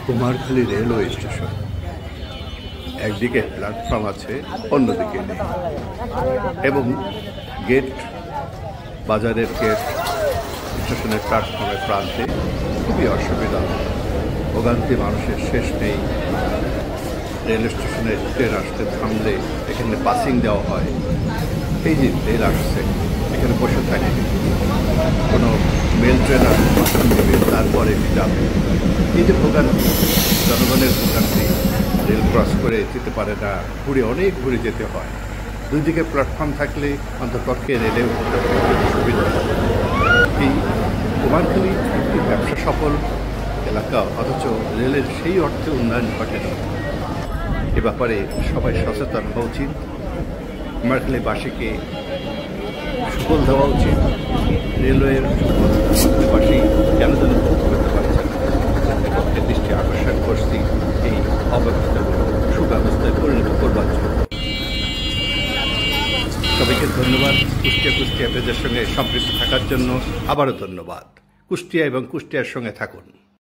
Kumarkhali railway station, একদিকে platform আছে, অন্যদিকে নেই, এবং গেট, বাজারের গেট স্টেশনের প্ল্যাটফর্মের প্রান্তে খুবই অসুবিধা, ভোগান্তি মানুষের শেষ নেই। রেল স্টেশনে ট্রেন আসতে থামলে এখানে পাসিং দেওয়া হয়, এই যে রেল আসছে এখানে বসে থাকে, কোনো মেল ট্রেন আসবে প্রথম দেবে, তারপরে যাবে। এই যে ভোগান্তি, জনগণের ভোগান্তি, রেল ক্রস করে যেতে পারে না, অনেক ঘুরে যেতে হয়। দুই দিকে প্ল্যাটফর্ম থাকলে অন্ততপক্ষে রেলে সুবিধা হয়। এই কুমারখালী একটি ব্যবসা সফল এলাকা, অথচ রেলের সেই অর্থে উন্নয়ন ঘটেনি। এ ব্যাপারে সবাই সচেতন হওয়া উচিত। কুমারখালীবাসীকে সুফল দেওয়া উচিত। রেলওয়ের কুমারখালীবাসী কেন যেন ভোগ করতে পারছে না, পক্ষে দৃষ্টি আকর্ষণ করছি এই অব্যবস্থাগুলো সুব্যবস্থায় পরিণত করবার জন্য। সবাইকে ধন্যবাদ। কুষ্টিয়া পেজের সঙ্গে সম্পৃক্ত থাকার জন্য আবারও ধন্যবাদ। কুষ্টিয়া এবং কুষ্টিয়ার সঙ্গে থাকুন।